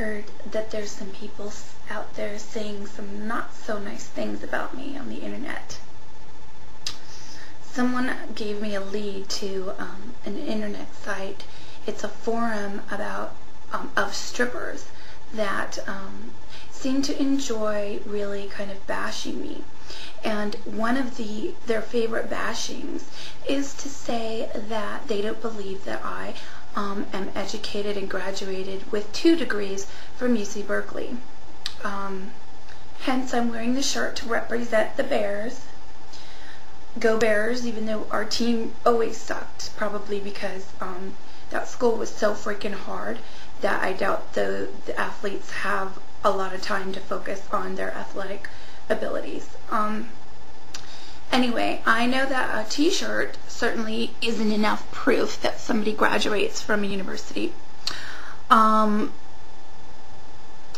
heard that there's some people out there saying some not so nice things about me on the internet. Someone gave me a lead to an internet site. It's a forum about of strippers that seem to enjoy really kind of bashing me. And one of their favorite bashings is to say that they don't believe that I am educated and graduated with 2 degrees from UC Berkeley. Hence, I'm wearing the shirt to represent the Bears. Go Bears, even though our team always sucked, probably because that school was so freaking hard that I doubt the athletes have a lot of time to focus on their athletic abilities. Anyway, I know that a t-shirt certainly isn't enough proof that somebody graduates from a university.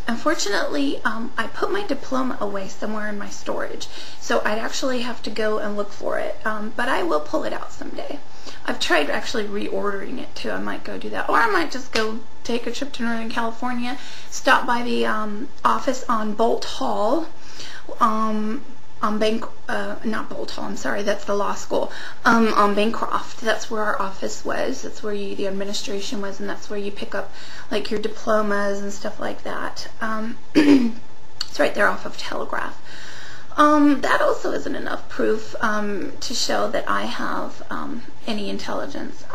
Unfortunately, I put my diploma away somewhere in my storage, so I'd actually have to go and look for it, but I will pull it out someday. I've tried actually reordering it too. I might go do that, or I might just go take a trip to Northern California, stop by the office on Bolt Hall, not Bolt Hall, I'm sorry, that's the law school, on Bancroft. That's where our office was. That's where the administration was, and that's where you pick up like your diplomas and stuff like that. It's right there off of Telegraph. That also isn't enough proof to show that I have any intelligence.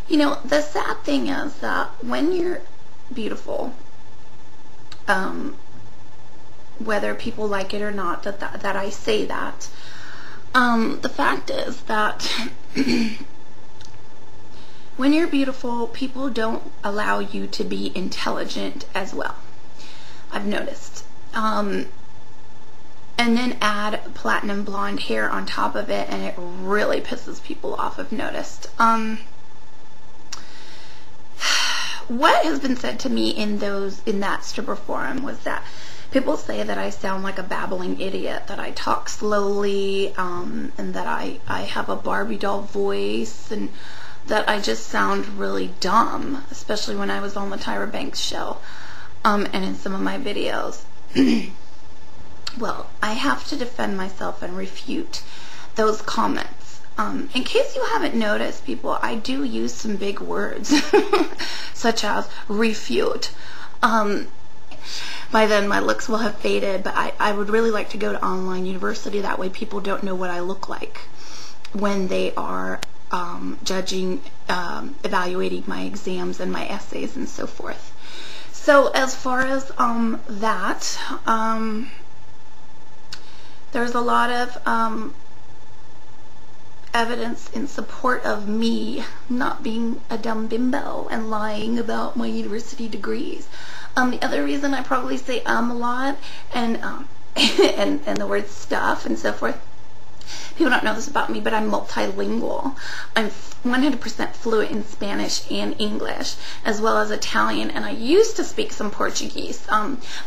You know, the sad thing is that when you're beautiful, whether people like it or not that I say that, the fact is that when you're beautiful, people don't allow you to be intelligent as well. I've noticed. And then add platinum blonde hair on top of it, and it really pisses people off, I've noticed. What has been said to me in that stripper forum was that people say that I sound like a babbling idiot, that I talk slowly, and that I have a Barbie doll voice, and that I just sound really dumb, especially when I was on the Tyra Banks show, and in some of my videos. Well, I have to defend myself and refute those comments. In case you haven't noticed, people, I do use some big words, such as refute. By then my looks will have faded, but I would really like to go to online university. That way people don't know what I look like when they are judging, evaluating my exams and my essays and so forth. So as far as that, there's a lot of evidence in support of me not being a dumb bimbo and lying about my university degrees. The other reason I probably say a lot and and the word stuff and so forth, people don't know this about me, but I'm multilingual. I'm 100% fluent in Spanish and English, as well as Italian, and I used to speak some Portuguese.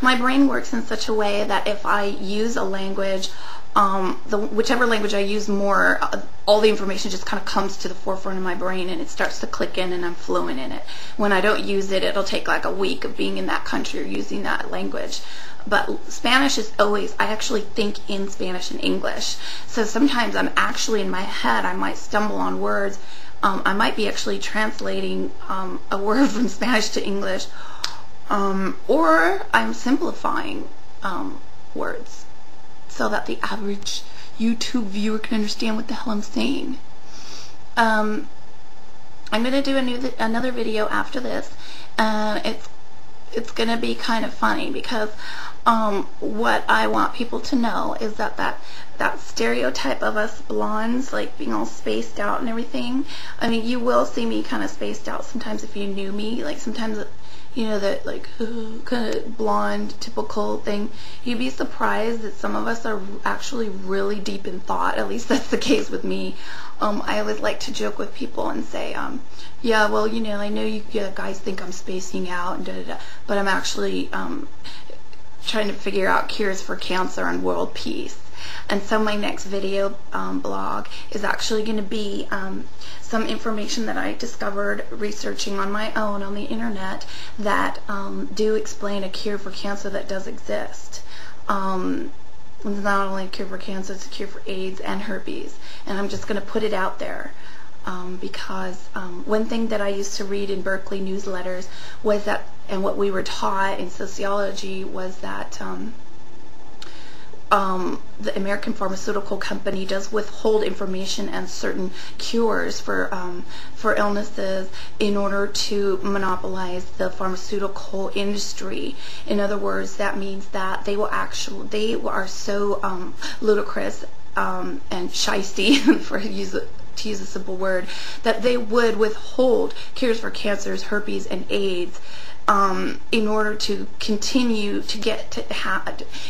My brain works in such a way that if I use a language, whichever language I use more, all the information just kind of comes to the forefront of my brain and it starts to click in and I'm fluent in it. When I don't use it, it'll take like a week of being in that country or using that language. But Spanish is always, I actually think in Spanish and English. So sometimes I'm actually in my head, I might stumble on words. I might be actually translating a word from Spanish to English, or I'm simplifying words, so that the average YouTube viewer can understand what the hell I'm saying. I'm going to do another video after this. It's going to be kind of funny because what I want people to know is that stereotype of us blondes, like being all spaced out and everything. I mean, you will see me kind of spaced out sometimes if you knew me. Like sometimes, you know, that like kind of blonde typical thing. You'd be surprised that some of us are actually really deep in thought. At least that's the case with me. I always like to joke with people and say, yeah, well, you know, I know you guys think I'm spacing out and da-da-da, but I'm actually trying to figure out cures for cancer and world peace. And so my next video blog is actually going to be some information that I discovered researching on my own on the internet that do explain a cure for cancer that does exist. It's not only a cure for cancer, it's a cure for AIDS and herpes. And I'm just going to put it out there. Because one thing that I used to read in Berkeley newsletters was that, and what we were taught in sociology was that the American pharmaceutical company does withhold information and certain cures for illnesses in order to monopolize the pharmaceutical industry. In other words, that means that they are so ludicrous and shisty, to use a simple word, that they would withhold cures for cancers, herpes, and AIDS in order to continue to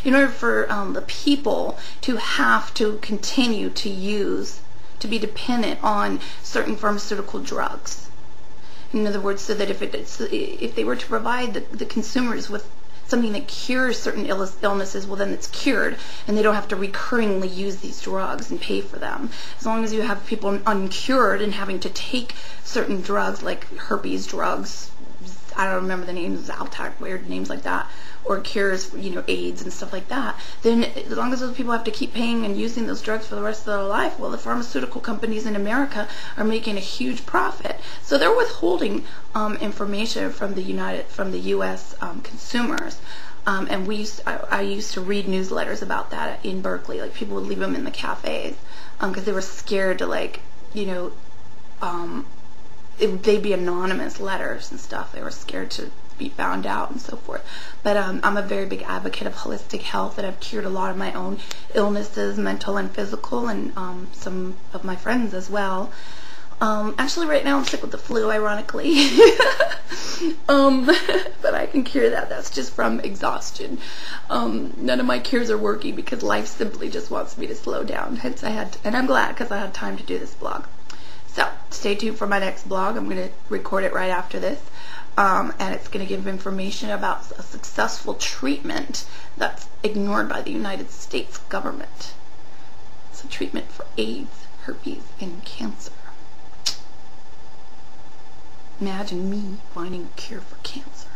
in order for the people to have to continue to be dependent on certain pharmaceutical drugs. In other words, so that if they were to provide the consumers with something that cures certain illnesses, well, then it's cured, and they don't have to recurringly use these drugs and pay for them. As long as you have people uncured and having to take certain drugs, like herpes drugs, I don't remember the names, Zaltac, weird names like that, or cures, AIDS and stuff like that, then as long as those people have to keep paying and using those drugs for the rest of their life, well, the pharmaceutical companies in America are making a huge profit. So they're withholding information from the U.S. Consumers. And I used to read newsletters about that in Berkeley. Like, people would leave them in the cafes because they were scared to, they'd be anonymous letters and stuff. They were scared to be found out and so forth. But I'm a very big advocate of holistic health, and I've cured a lot of my own illnesses, mental and physical, and some of my friends as well. Actually, right now I'm sick with the flu, ironically. But I can cure that. That's just from exhaustion. None of my cures are working because life simply just wants me to slow down. Hence and I'm glad, because I had time to do this blog. So stay tuned for my next blog. I'm going to record it right after this. And it's going to give information about a successful treatment that's ignored by the United States government. It's a treatment for AIDS, herpes, and cancer. Imagine me finding a cure for cancer.